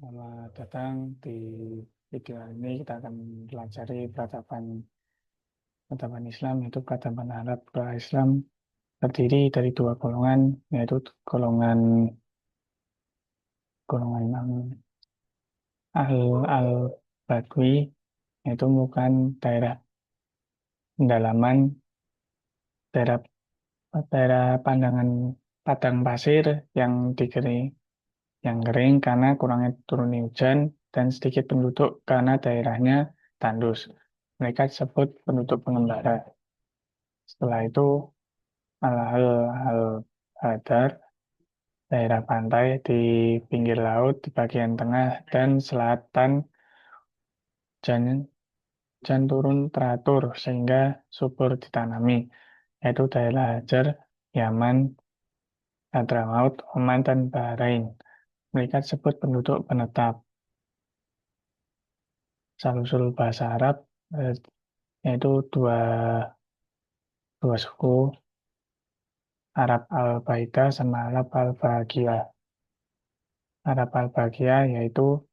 Selamat datang di video ini. Kita akan pelajari peradaban Islam, yaitu peradaban Arab. Peradaban Islam terdiri dari dua golongan, yaitu golongan golongan al-Badwi, yaitu bukan daerah pendalaman, daerah daerah pandangan padang pasir yang dikering, yang kering karena kurangnya turun hujan dan sedikit penduduk karena daerahnya tandus. Mereka disebut penduduk pengembara. Setelah itu al-Hadar, daerah pantai di pinggir laut di bagian tengah dan selatan, hujan, hujan turun teratur sehingga subur ditanami, yaitu daerah Hajar, Yaman, Hadramaut, Oman, dan Bahrain. Mereka disebut penduduk penetap. Asal-usul bahasa Arab, eh, yaitu dua suku, Arab al-Baida sama Arab al-Bagia. Arab al-Bagia yaitu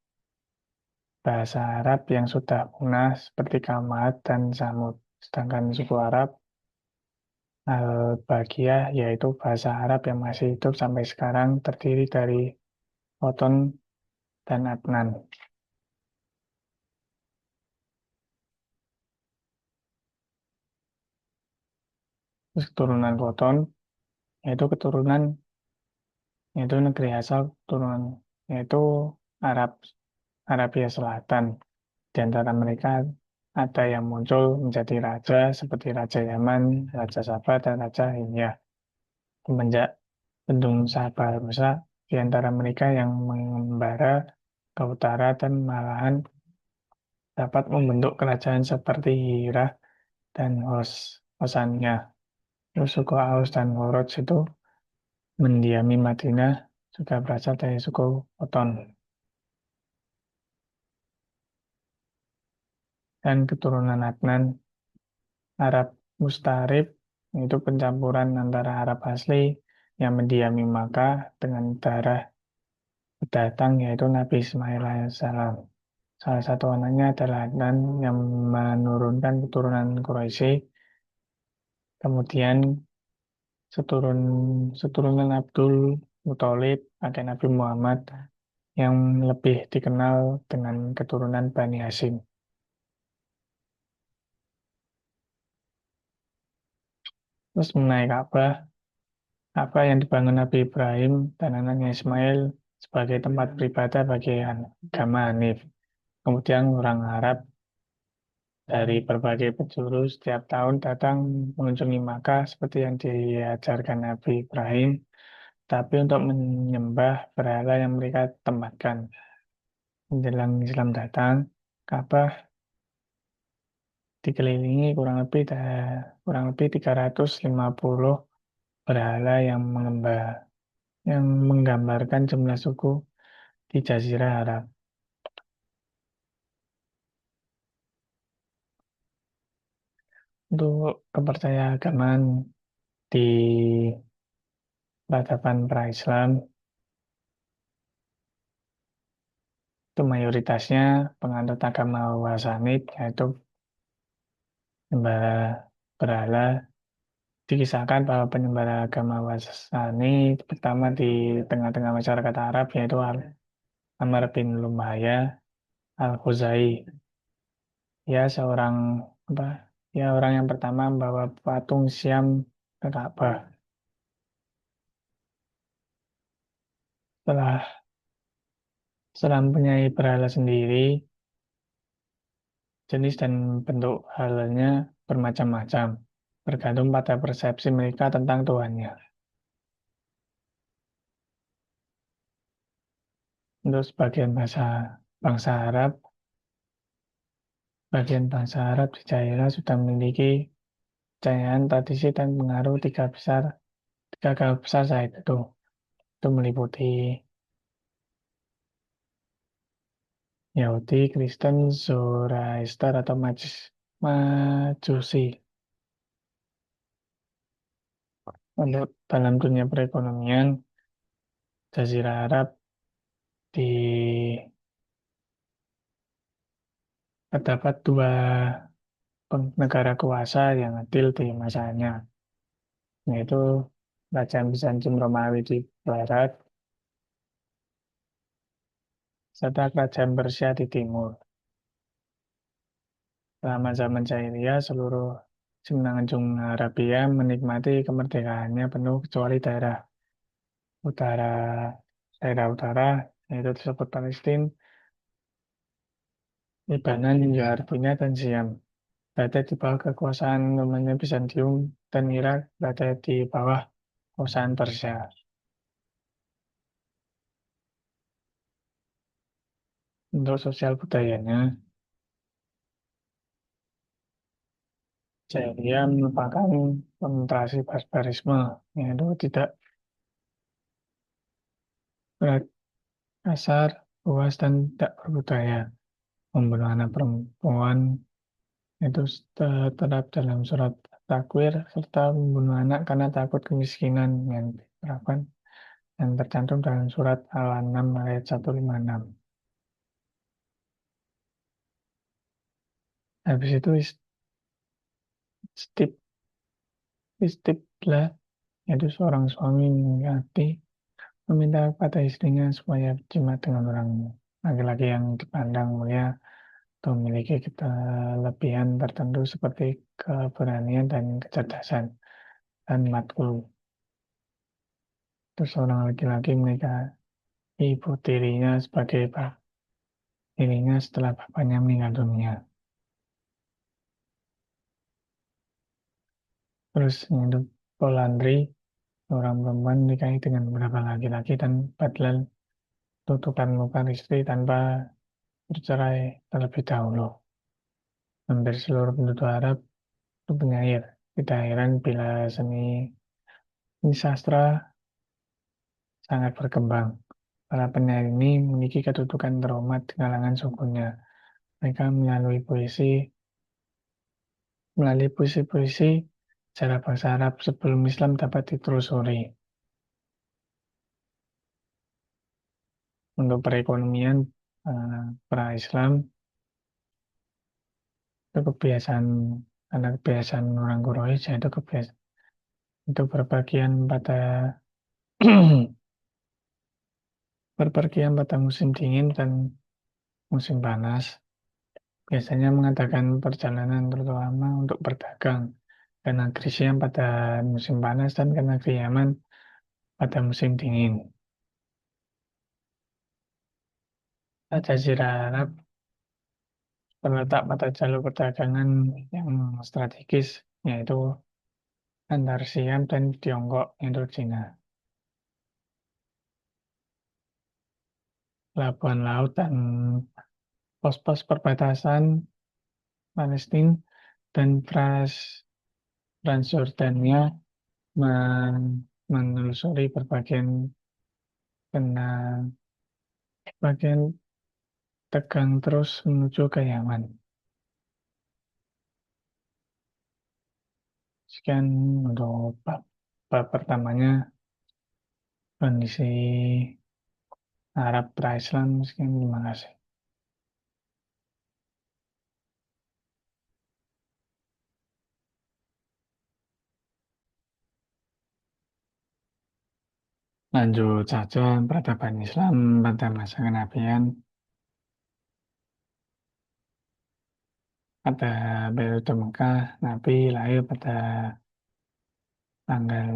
bahasa Arab yang sudah punah seperti Kamad dan Samud. Sedangkan suku Arab al-Bagia yaitu bahasa Arab yang masih hidup sampai sekarang terdiri dari Khoton dan Adnan. Terus keturunan Khoton yaitu keturunan yaitu negeri asal keturunan yaitu Arab Arabia Selatan. Di antara mereka ada yang muncul menjadi raja seperti Raja Yaman, Raja Sabah, dan Raja Himyar. Semenjak Bendung Sabah rusak, di antara mereka yang mengembara ke utara dan malahan dapat membentuk kerajaan seperti Hira dan Hosannya. Terus suku Aus dan Khoraj itu mendiami Madinah juga berasal dari suku Oton. Dan keturunan Adnan Arab Mustarib itu pencampuran antara Arab asli yang mendiami Makkah dengan darah pendatang yaitu Nabi Ismail alaihissalam. Salah satu anaknya adalah Adnan yang menurunkan keturunan Quraisy. Kemudian seturun seturunan Abdul Muthalib, kakek Nabi Muhammad yang lebih dikenal dengan keturunan Bani Hashim. Terus mengenai Ka'bah, Ka'bah yang dibangun Nabi Ibrahim dan anaknya Ismail sebagai tempat beribadah bagi agama Hanif. Kemudian orang Arab dari berbagai penjuru setiap tahun datang mengunjungi Makkah seperti yang diajarkan Nabi Ibrahim, tapi untuk menyembah berhala yang mereka tempatkan. Menjelang Islam datang, Ka'bah dikelilingi kurang lebih 350 berhala yang menggambarkan jumlah suku di Jazirah Arab. Untuk kepercayaan di peradaban pra-Islam itu mayoritasnya penganut agama Wasanid, yaitu penyembah berhala. Dikisahkan bahwa penyembah agama Wasani pertama di tengah-tengah masyarakat Arab yaitu Amr bin Lumbaya Al-Khuzai. Ya seorang apa? Ya orang yang pertama membawa patung Syam ke Ka'bah. Setelah setelah mempunyai berhala sendiri, jenis dan bentuk halnya bermacam-macam, bergantung pada persepsi mereka tentang Tuhannya. Untuk sebagian bangsa Arab, bagian bangsa Arab di Jairah sudah memiliki kepercayaan, tradisi, dan pengaruh tiga agama besar saat itu. Itu meliputi Yahudi, Kristen, Zoroaster atau Majusi. Untuk dalam dunia perekonomian, Jazirah Arab terdapat dua negara kuasa yang adil di masanya, yaitu Kerajaan Bizantium Romawi di barat, serta Kerajaan Persia di timur. Selama zaman Jahiliyah, seluruh semenanjung Arabia menikmati kemerdekaannya penuh kecuali utara, daerah utara, yaitu tersebut Palestina, Lebanon, Yordania, dan Syam. Berada di bawah kekuasaan Romawi Bizantium dan Irak berada di bawah kekuasaan Persia. Untuk sosial budayanya, Jahiliyah merupakan penetrasi barbarisme, yaitu tidak berat, kasar, luas, dan tidak berbudaya. Membunuh anak perempuan itu tertera dalam surat Takwir, serta membunuh anak karena takut kemiskinan yang diterapkan yang tercantum dalam surat Al-An'am ayat 156. Habis itu istip, istiblah, yaitu seorang suami meminta kepada istrinya supaya berjemaah dengan orang laki-laki yang dipandang mulia atau memiliki kelebihan tertentu seperti keberanian dan kecerdasan dan matkul. Terus seorang laki-laki menikahi ibu tirinya sebagai dirinya setelah bapaknya meninggal dunia. Terus hidup polandri, seorang perempuan menikahi dengan beberapa laki-laki dan padahal tutupan luka istri tanpa bercerai terlebih dahulu. Hampir seluruh penduduk Arab itu penyair. Tidak heran bila seni sastra sangat berkembang. Para penyair ini memiliki kedudukan terhormat di kalangan sukunya. Mereka melalui puisi-puisi sejarah bangsa Arab sebelum Islam dapat ditelusuri. Untuk perekonomian pra-Islam, itu kebiasaan kebiasaan orang Quraisy yaitu kebiasaan itu berpergian pada musim dingin dan musim panas. Biasanya mengadakan perjalanan terutama untuk berdagang ke negeri Syam pada musim panas dan ke negeri Yaman pada musim dingin. Jazirah Arab terletak pada jalur perdagangan yang strategis, yaitu antar Siam dan Tiongkok, yaitu Cina. Pelabuhan laut dan pos-pos perbatasan Palestina dan Transjordania menelusuri kena, bagian tegang terus menuju ke Yaman. Sekian untuk bab pertamanya, kondisi Arab pra-Islam. Sekian, terima kasih. Lanjut saja peradaban Islam pada masa kenabian pada periode Mekah. Nabi lahir pada tanggal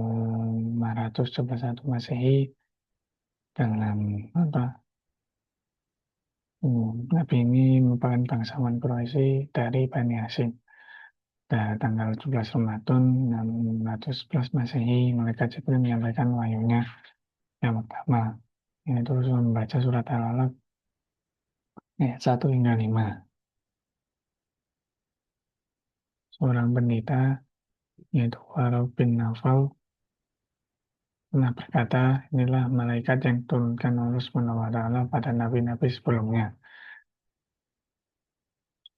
571 Masehi dengan apa? Nabi ini merupakan bangsawan Quraisy dari Bani Hashim. Pada tanggal 17 Ramadan 611 Masehi, malaikat Jibril menyampaikan wahyunya yang pertama, yaitu membaca surat Al-Alaq ayat 1 hingga 5. Seorang pendeta, yaitu Waraq bin Nawfal, pernah berkata, inilah malaikat yang diturunkan Allah Subhanahu wa Ta'ala pada nabi-nabi sebelumnya.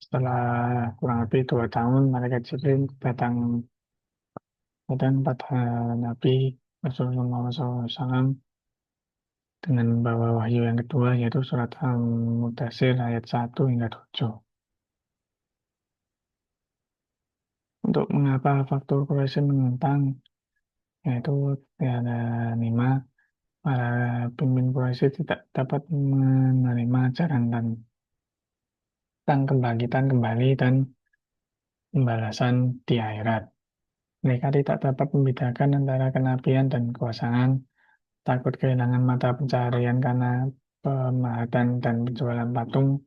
Setelah kurang lebih 2 tahun, malaikat Jibril datang pada Nabi Rasulullah SAW dengan membawa wahyu yang kedua, yaitu surat Al-Mudathir ayat 1 hingga 7. Untuk mengapa faktor Quraisy menentang, yaitu ada 5. Para pemimpin Quraisy tidak dapat menerima ajaran tentang kebangkitan kembali dan pembalasan di akhirat. Mereka tidak dapat membedakan antara kenabian dan kekuasaan, takut kehilangan mata pencaharian karena pemahatan dan penjualan patung,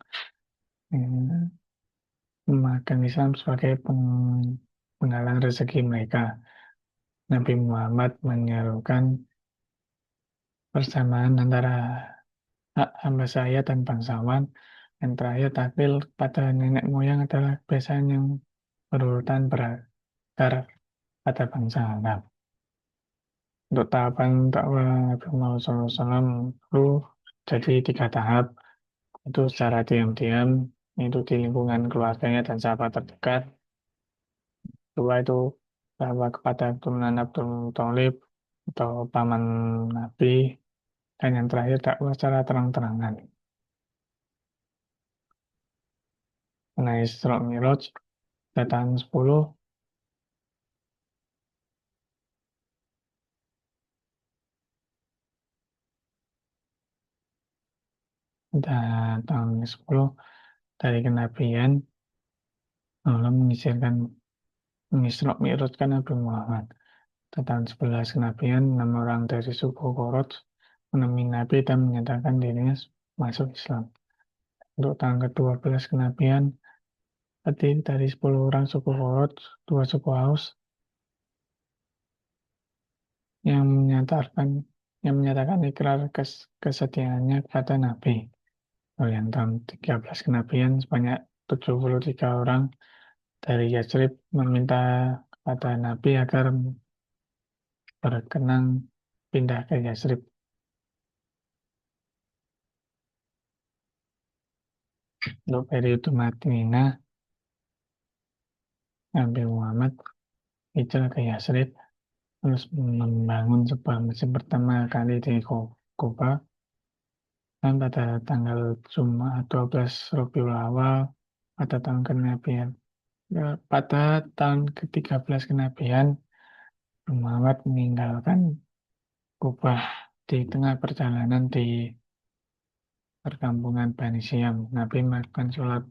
eh, memakan Islam sebagai penghalang rezeki mereka. Nabi Muhammad menyerukan persamaan antara hak hamba saya dan bangsawan. Yang terakhir, takwil pada nenek moyang adalah kebiasaan yang berurutan berakar pada bangsa Arab. Untuk tahapan dakwah Nabi Muhammad SAW itu jadi 3 tahap. Itu secara diam-diam, itu di lingkungan keluarganya dan sahabat terdekat. Dua itu dakwah kepada keturunan Abdul Muthalib atau paman Nabi. Dan yang terakhir dakwah secara terang-terangan. Nah, Isra Mi'raj datang 10 dan tahun 10 dari kenabian Allah mengisirkan Isra Mi'rajkan Nabi Muhammad. Tahun 11 kenabian 6 orang dari suku Quraisy menemui Nabi dan menyatakan dirinya masuk Islam. Untuk tahun ke-12 kenabian terdiri dari 10 orang suku Quraisy, 2 suku Aus yang menyatakan ikrar kesetiaannya kepada Nabi. Yang tahun 13 kenabian sebanyak 73 orang dari Yathrib meminta kepada Nabi agar berkenan pindah ke Yathrib. Untuk periode Madinah, Nabi Muhammad hijrah ke Yathrib terus membangun sebuah masjid pertama kali di Kuba, dan pada tanggal Jumat 12 Rabiul Awal pada tahun kenabian pada tahun ke-13 kenabian, Muhammad meninggalkan Kuba di tengah perjalanan di perkampungan Bani Syam. Nabi melakukan sholat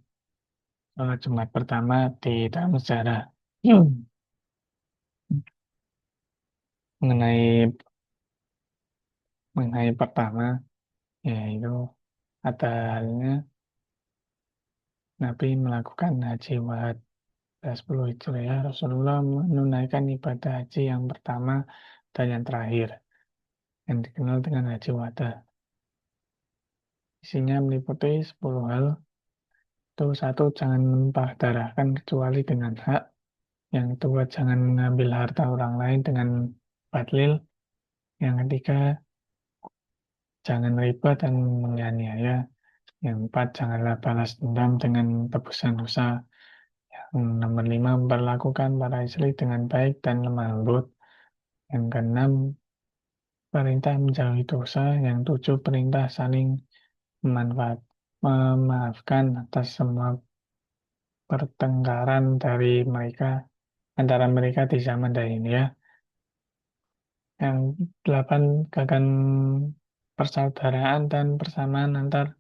Jumat pertama di dalam sejarah. Mengenai mengenai pertama, yaitu ada halnya Nabi melakukan haji wad 10 Hijriah. Rasulullah menunaikan ibadah haji yang pertama dan yang terakhir, yang dikenal dengan haji wada. Isinya meliputi 10 hal. Itu satu, jangan menumpah darahkan kecuali dengan hak. Yang kedua, jangan mengambil harta orang lain dengan batlil. Yang ketiga, jangan riba dan menganiaya. Yang empat, janganlah balas dendam dengan tebusan dosa. Yang nomor lima, memperlakukan para istri dengan baik dan lemah lembut. Yang keenam, perintah menjauhi dosa. Yang tujuh, perintah saling memaafkan atas semua pertengkaran dari mereka antara mereka di zaman dahulu. Yang delapan, gagasan persaudaraan dan persamaan antar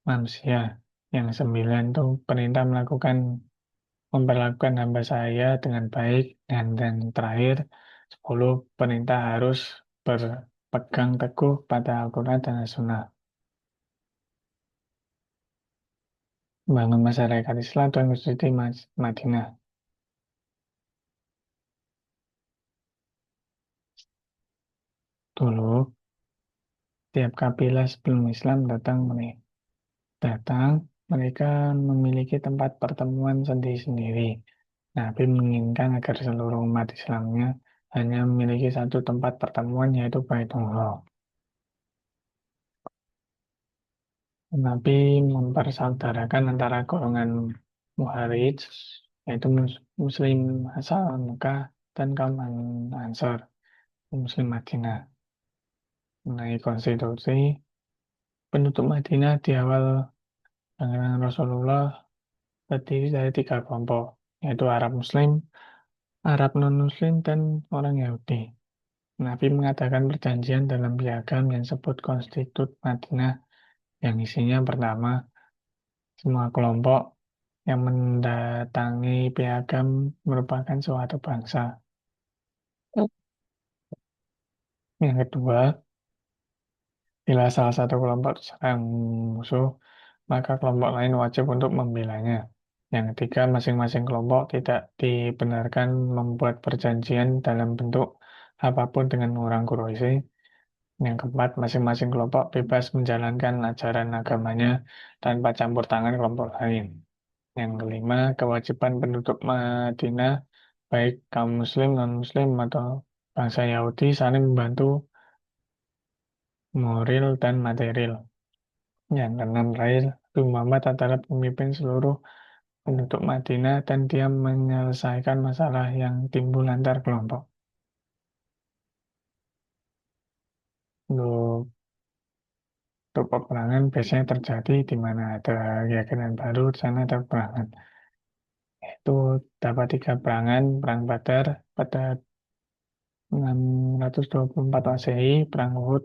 manusia. Yang sembilan itu perintah memperlakukan hamba saya dengan baik. Dan yang terakhir, 10, perintah harus berpegang teguh pada Al-Quran dan As-Sunnah. Membangun masyarakat Islam dan Universiti Madinah. Dulu, tiap kabilah sebelum Islam datang, mereka memiliki tempat pertemuan sendiri-sendiri. Nabi menginginkan agar seluruh umat Islamnya hanya memiliki satu tempat pertemuan, yaitu Baitullah. Nabi mempersaudarakan antara golongan Muharij, yaitu Muslim asal Mekah, dan kaum Ansor, Muslim Madinah. Mengenai konstitusi, penduduk Madinah di awal pengenalan Rasulullah terdiri dari 3 kelompok, yaitu Arab Muslim, Arab non-Muslim dan orang Yahudi. Nabi mengadakan perjanjian dalam piagam yang disebut Konstitut Madinah yang isinya pertama, semua kelompok yang mendatangi piagam merupakan suatu bangsa. Yang kedua, bila salah satu kelompok diserang musuh, maka kelompok lain wajib untuk membelanya. Yang ketiga, masing-masing kelompok tidak dibenarkan membuat perjanjian dalam bentuk apapun dengan orang Quraisy. Yang keempat, masing-masing kelompok bebas menjalankan ajaran agamanya tanpa campur tangan kelompok lain. Yang kelima, kewajiban penduduk Madinah, baik kaum muslim, non-muslim, atau bangsa Yahudi saling membantu moral dan material. Yang keenam, terakhir, Nabi Muhammad adalah pemimpin seluruh penduduk Madinah dan dia menyelesaikan masalah yang timbul antar kelompok. Untuk, untuk peperangan biasanya terjadi di mana ada keyakinan baru, di sana ada peperangan. Itu dapat tiga perangan, Perang Badar pada 624 Masehi, Perang Uhud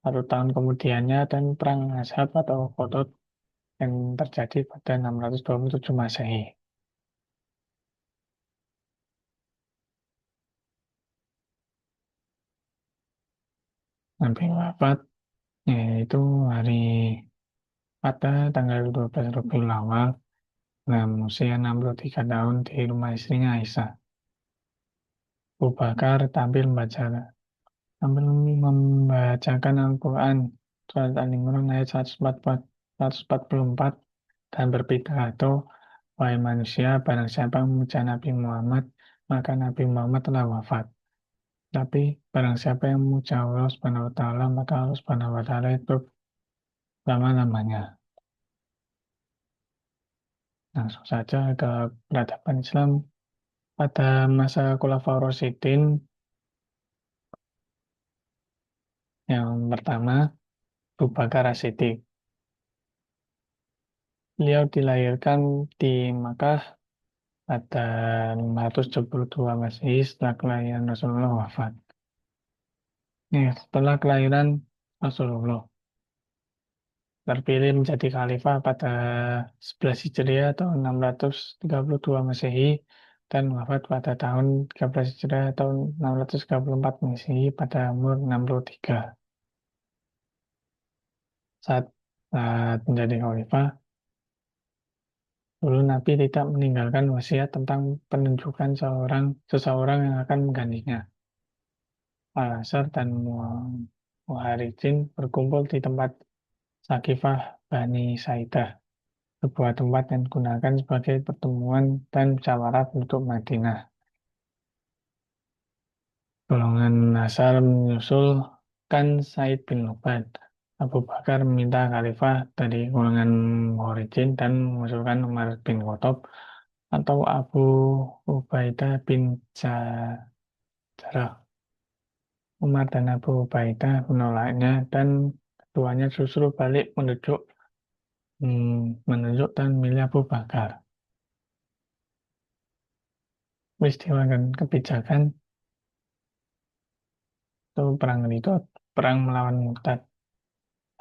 1 tahun kemudiannya, dan Perang Ashab atau Ghodod yang terjadi pada 627 Masehi. Nabi wafat yaitu hari pada tanggal 12 Rabiul Awal dalam usia 63 tahun di rumah istrinya Aisyah. Abu Bakar tampil membacakan Al-Quran surat Al-Imran ayat 144 dan berpidato, wahai manusia, barang siapa memuja Nabi Muhammad, maka Nabi Muhammad telah wafat. Tapi barang siapa yang memuja Allah Subhanahu wa taala, maka Allah Subhanahu wa taala itu lama-lamanya. Langsung saja ke peradaban Islam pada masa Khulafaur Rasyidin. Yang pertama, Abu Bakar As-Siddiq. Beliau dilahirkan di Makkah pada 572 Masehi setelah kelahiran Rasulullah wafat. Ya, setelah kelahiran Rasulullah terpilih menjadi khalifah pada 11 Hijriah atau 632 Masehi dan wafat pada tahun 13 Hijriah atau 634 Masehi pada umur 63. Saat, saat menjadi khalifah, dulu Nabi tidak meninggalkan wasiat tentang penunjukan seseorang yang akan menggantinya. Al-Ansar dan Muhajirin berkumpul di tempat Sakifah Bani Saidah, sebuah tempat yang digunakan sebagai pertemuan dan musyawarah penduduk Madinah. Golongan Nasar menyusulkan Said bin Ubad. Abu Bakar meminta khalifah dari golongan Muhajirin dan mengusulkan Umar bin Khattab atau Abu Ubaidah bin Jarrah. Umar dan Abu Ubaidah menolaknya dan keduanya justru balik menunjuk dan memilih Abu Bakar. Peristiwa dan kebijakan itu perang itu perang melawan murtad.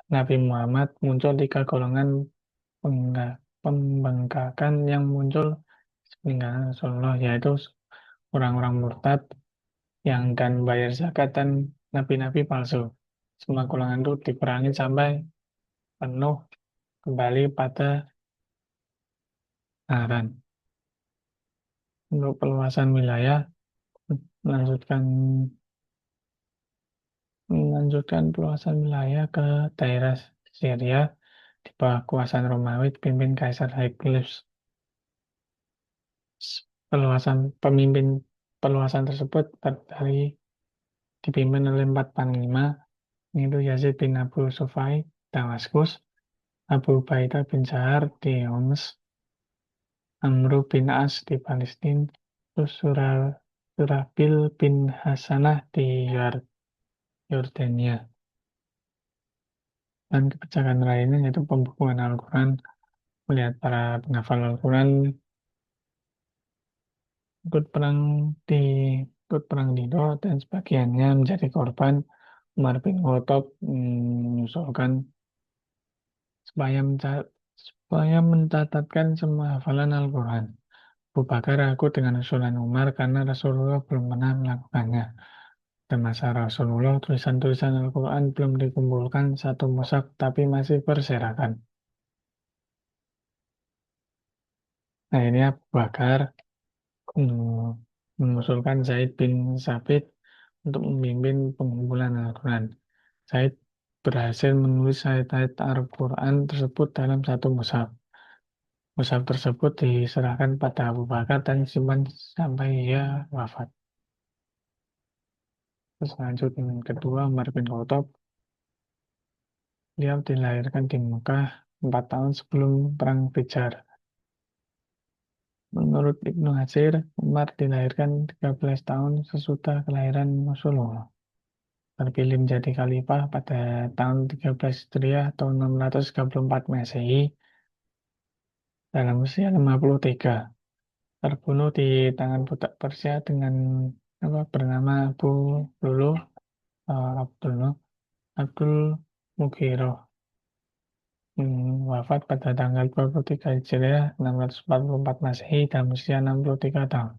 Nabi Muhammad muncul tiga golongan pembangkakan yang muncul peninggalan Rasulullah, yaitu orang-orang murtad yang akan bayar zakat dan nabi-nabi palsu. Semua golongan itu diperangi sampai penuh kembali pada Haran. Untuk perluasan wilayah, melanjutkan melanjutkan perluasan wilayah ke daerah Syria di bawah kekuasaan Romawi dipimpin Kaisar Hercules. Perluasan pemimpin perluasan tersebut dipimpin oleh 4 panglima, yaitu Yazid bin Abu Sufai Damaskus, Abu Ubaidah bin Sa'ar di Homs, Amru bin As di Palestina, terus Surabil bin Hasanah di Yordania. Dan kebijakan lainnya yaitu pembukuan Al-Quran, melihat para penghafal Al-Quran ikut perang di ikut perang di Indo dan sebagiannya menjadi korban. Umar bin Khattab mengusulkan supaya mencatatkan semua hafalan Al-Quran. Abu Bakar ragu dengan usulan Umar karena Rasulullah belum pernah melakukannya. Dan masa Rasulullah, tulisan-tulisan Al-Quran belum dikumpulkan satu mushaf tapi masih berserakan. Nah ini Abu Bakar mengusulkan Zaid bin Sabit untuk memimpin pengumpulan Al-Quran. Zaid berhasil menulis ayat-ayat Al-Quran tersebut dalam satu mushaf. Mushaf tersebut diserahkan pada Abu Bakar dan disimpan sampai ia wafat. Terus lanjut yang kedua, Umar bin Khattab. Dia dilahirkan di Mekah 4 tahun sebelum Perang Fijar. Menurut Ibnu Hajar, Umar dilahirkan 13 tahun sesudah kelahiran Rasulullah. Terpilih menjadi khalifah pada tahun 13 Hijriah atau 634 Masehi dalam usia 53. Terbunuh di tangan budak Persia dengan bernama Luluh, Abdullah Abdul Mughirah. Wafat pada tanggal 23 Hijriah 644 Masehi dalam usia 63 tahun.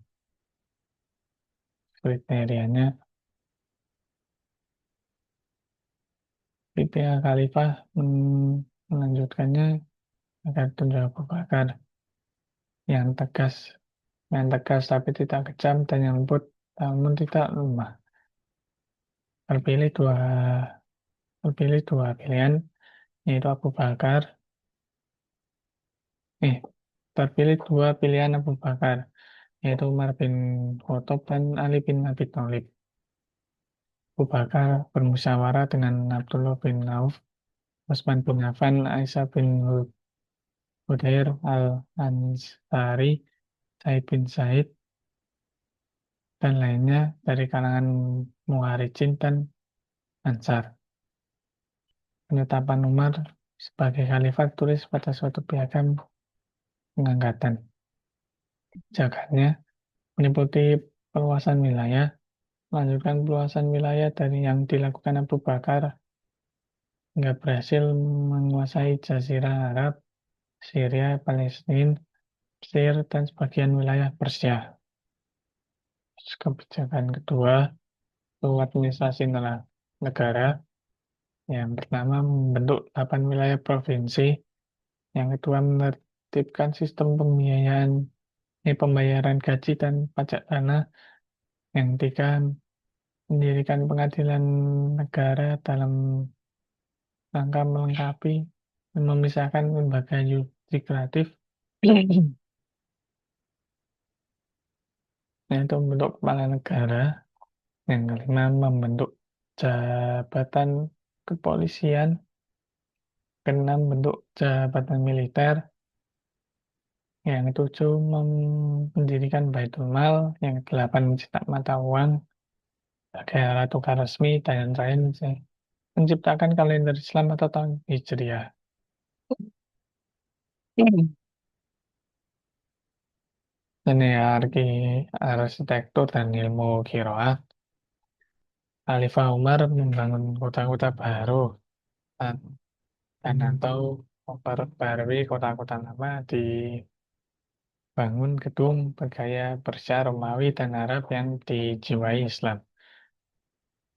Kriterianya, PPA Khalifah melanjutkannya agar tunduk Abu Bakar yang tegas, tapi tidak kejam dan yang lembut namun tidak lemah. Terpilih dua, terpilih dua pilihan, yaitu Abu Bakar, eh, terpilih dua pilihan Abu Bakar, yaitu Umar bin Khattab dan Ali bin Abi Thalib. Abu Bakar bermusyawarah dengan Abdullah bin Auf, Utsman bin Affan, Aisyah bin Hudayr al-Ansari, Said bin Said, dan lainnya dari kalangan Muhajirin dan Ansar. Penetapan Umar sebagai khalifah tulis pada suatu piagam pengangkatan. Jakarnya meliputi perluasan wilayah, melanjutkan perluasan wilayah dari yang dilakukan Abu Bakar hingga berhasil menguasai Jazirah Arab, Syria, Palestina, Mesir, dan sebagian wilayah Persia. Kebijakan kedua, itu administrasi negara. Yang pertama, membentuk 8 wilayah provinsi. Yang kedua, menertibkan sistem pembayaran gaji dan pajak tanah. Yang ketiga, mendirikan pengadilan negara dalam rangka melengkapi dan memisahkan lembaga yudikatif. Yaitu membentuk kepala negara. Yang kelima, membentuk jabatan kepolisian. Keenam, bentuk jabatan militer. Yang ketujuh, mendirikan Baitul Mal. Yang kedelapan, mencetak mata uang sebagai alat tukar resmi. Dan yang terakhir, menciptakan kalender Islam atau tahun Hijriah. Ini arsitektur dan ilmu qiraat. Khalifah Umar membangun kota-kota baru dan, atau memperbarui kota-kota lama, dibangun gedung bergaya Persia, Romawi, dan Arab yang dijiwai Islam.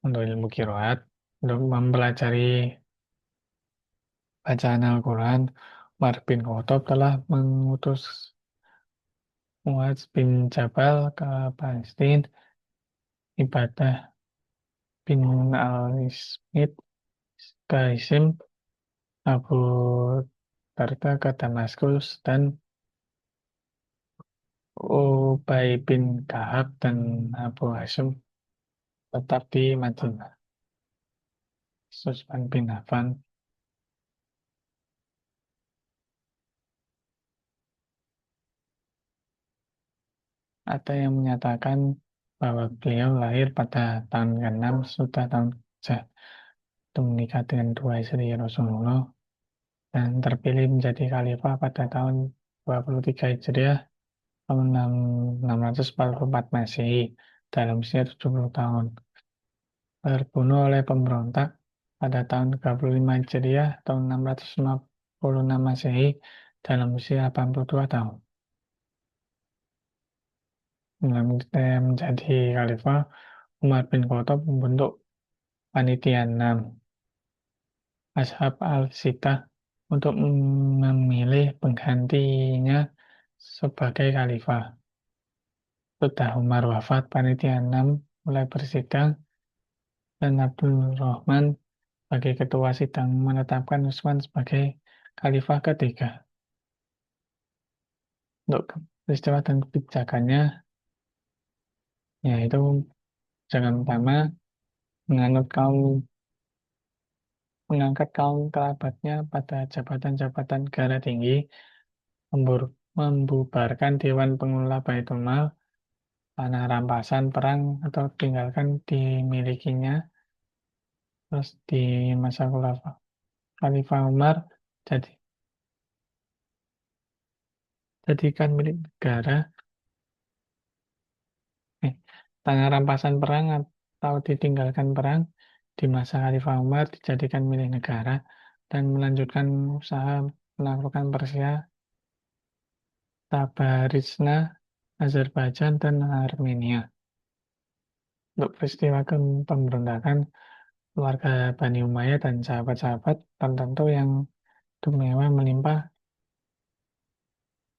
Untuk ilmu qiraat, untuk mempelajari bacaan Al-Quran, Umar bin Khattab telah mengutus Muadz bin Jabal ke Palestina, Ibadah bin al-Ismit ke Isim, Abu Darda ke Damaskus, dan Ubay bin Kahab dan Abu Hashim tetap di Madinah. Utsman bin Affan, ada yang menyatakan bahwa beliau lahir pada tahun ke-6 sudah tahun Hijrah, itu menikah dengan dua istri Rasulullah dan terpilih menjadi khalifah pada tahun 23 Hijriah tahun 644 Masehi dalam usia 70 tahun. Terbunuh oleh pemberontak pada tahun 35 Hijriah tahun 656 Masehi dalam usia 82 tahun. Dalam menjadi khalifah, Umar bin Khattab membentuk panitia 6 Ashab al-Sitah untuk memilih penggantinya sebagai khalifah. Setelah Umar wafat, panitia 6 mulai bersidang dan Abdul Rahman sebagai ketua sidang menetapkan Utsman sebagai khalifah ketiga. Untuk peristiwa dan kebijakannya, yaitu jangan pertama menganut kaum mengangkat kaum kerabatnya pada jabatan-jabatan negara tinggi, membubarkan Dewan Pengelola Baitul Mal, tanah rampasan perang atau tinggalkan dimilikinya, terus di masa Khalifah Umar jadi jadikan milik negara, eh, tanah rampasan perang atau ditinggalkan perang di masa Khalifah Umar dijadikan milik negara dan melanjutkan usaha menaklukkan Persia, Tabarisna, Azerbaijan, dan Armenia. Untuk peristiwa pemberontakan keluarga Bani Umayyah dan sahabat-sahabat tertentu yang hidup mewah melimpah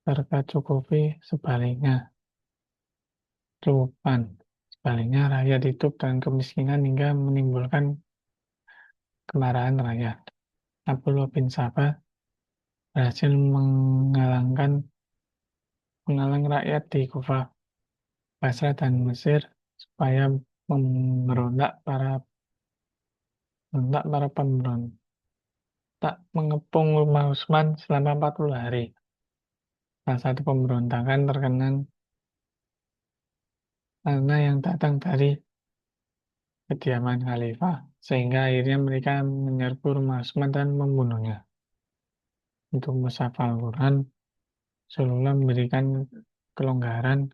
tercukupi sebaliknya cukupan. Sebaliknya rakyat hidup dan kemiskinan hingga menimbulkan kemarahan rakyat. Abdullah bin Sabah berhasil menghalang rakyat di Kufah, Basra, dan Mesir supaya memberontak para pemberontak mengepung rumah Utsman selama 40 hari. Salah satu pemberontakan terkenal karena yang datang dari kediaman khalifah, sehingga akhirnya mereka menyerbu rumah Utsman dan membunuhnya. Untuk mushaf Al-Quran, Rasulullah memberikan kelonggaran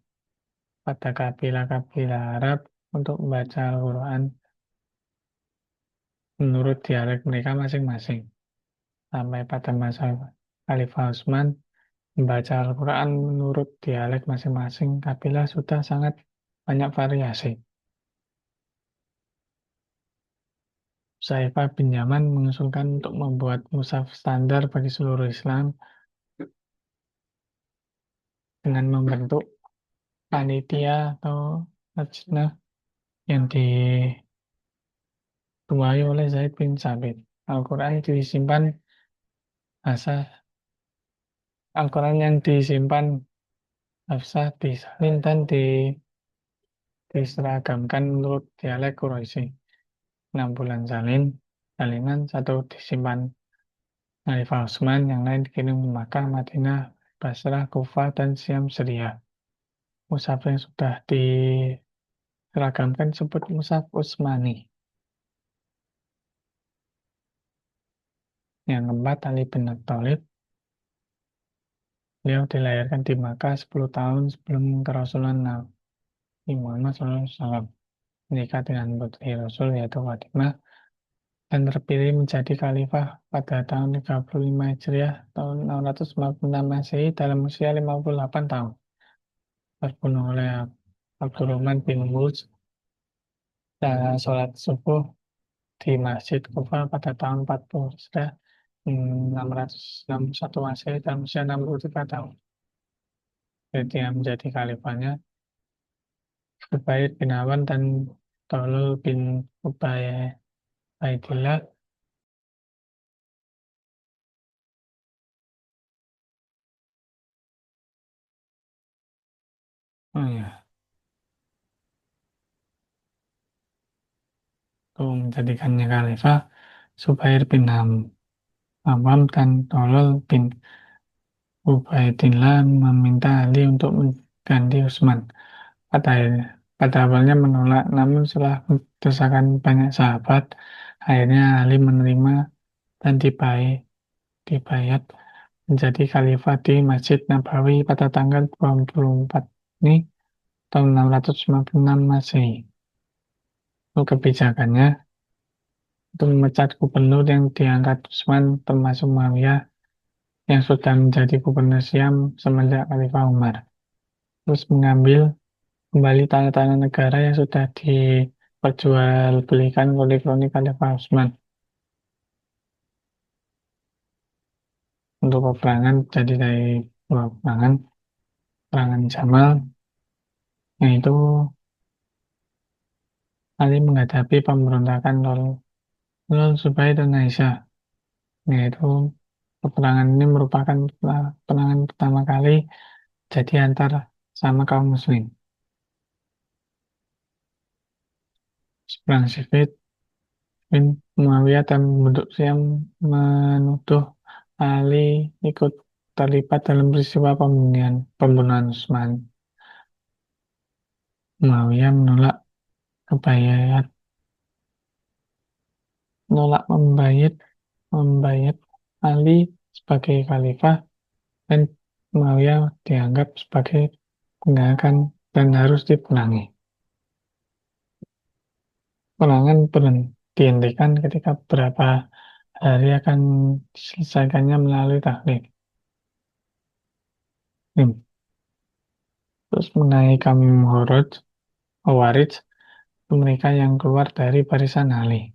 pada kabilah-kabilah Arab untuk membaca Al-Quran menurut dialek mereka masing-masing. Sampai pada masa Khalifah Utsman, membaca Al-Quran menurut dialek masing-masing kabilah sudah sangat banyak variasi. Saifah bin Yaman mengusulkan untuk membuat mushaf standar bagi seluruh Islam dengan membentuk panitia atau lajnah yang dituai oleh Zaid bin Sabit. Al-Quran disimpan bahasa Al-Quran yang disimpan Hafsah disalin dan diseragamkan menurut dialek Quraisy. 6 bulan salinan, satu disimpan Khalifah Utsman, yang lain dikirim ke Makkah, Madinah, Basrah, Kufah, dan Syam Syria. Mushaf yang sudah diseragamkan disebut Mushaf Utsmani. Yang keempat, Ali bin Abi Thalib. Beliau dilahirkan di Makkah 10 tahun sebelum kerasulan Nabi Muhammad SAW. Menikah dengan putri Rasul yaitu Fatimah dan terpilih menjadi khalifah pada tahun 35 Hijriah tahun 646 Masehi dalam usia 58 tahun. Terbunuh oleh Abdurrahman bin Wulz dan sholat subuh di Masjid Kufa pada tahun 40 Hijriah 661 Masehi dalam usia 63 tahun. Jadi yang menjadi khalifahnya Zubair bin Awan dan Tolul bin Ubaidillah. Oh ya, itu menjadikannya khalifah Zubair bin Awam dan Tolol bin Ubaidillah meminta Ali untuk mengganti Utsman. Pada, pada awalnya menolak, namun setelah desakan banyak sahabat, akhirnya Ali menerima dan dibayat menjadi khalifah di Masjid Nabawi pada tanggal 24 ini tahun 696 Masehi. Untuk kebijakannya itu memecat gubernur yang diangkat Utsman termasuk Muawiyah yang sudah menjadi gubernur Syam semenjak Khalifah Umar. Terus mengambil kembali tanah-tanah negara yang sudah diperjualbelikan oleh kroni Khalifah Utsman untuk peperangan. Jadi dari dua peperangan, perangan Jamal, yaitu Ali menghadapi pemberontakan Lol Zubair dan Aisyah, yaitu peperangan ini merupakan peperangan pertama kali jadi antar sama kaum muslim. Perang Siffin, Muawiyah dan penduduk Syam menuduh Ali ikut terlibat dalam peristiwa pembunuhan Utsman. Muawiyah kebayat, menolak membayat Ali sebagai khalifah dan Muawiyah dianggap sebagai pengangkat dan harus diperangi. Perangan dihentikan ketika beberapa hari akan diselesaikannya melalui tahlil. Terus mengenai kaum Khawarij, itu mereka yang keluar dari barisan Ali.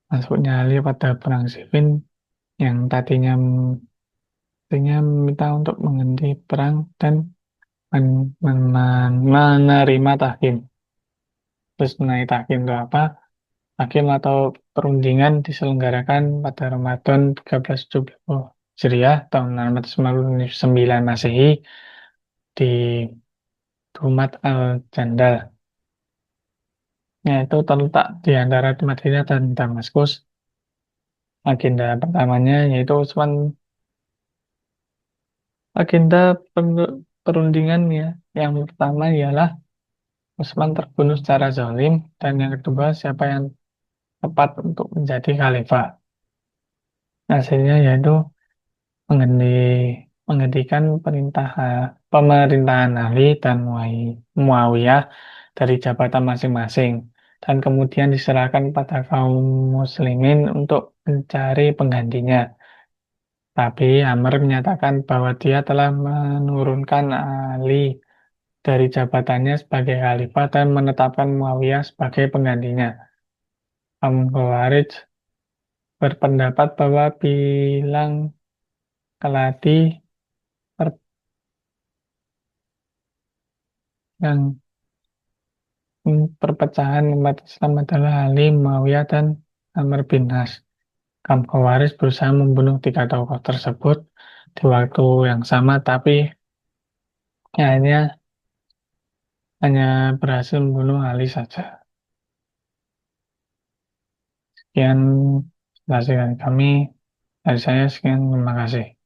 Masuknya Ali pada perang Siffin yang tadinya meminta untuk menghenti perang dan menerima tahkim. Terus mengenai tahkim itu apa? Tahkim atau perundingan diselenggarakan pada Ramadan 1370 Hijriah tahun 699 Masehi di Dumat al-Jandal. Yaitu terletak di antara Madinah dan Damaskus. Agenda pertamanya yaitu agenda perundingan ya. Yang pertama ialah Utsman terbunuh secara zalim dan yang kedua siapa yang tepat untuk menjadi khalifah. Hasilnya yaitu menghenti, menghentikan pemerintahan Ali dan Muawiyah dari jabatan masing-masing dan kemudian diserahkan pada kaum muslimin untuk mencari penggantinya. Tapi Amr menyatakan bahwa dia telah menurunkan Ali dari jabatannya sebagai khalifah dan menetapkan Muawiyah sebagai penggantinya. Kaum Khawarij berpendapat bahwa bilang keladi per- yang perpecahan umat Islam adalah Ali, Muawiyah, dan Amr bin As. Kaum Khawarij berusaha membunuh tiga tokoh tersebut di waktu yang sama, tapi akhirnya hanya berhasil membunuh Ali saja. Sekian penjelasan kami dari saya. Sekian, terima kasih.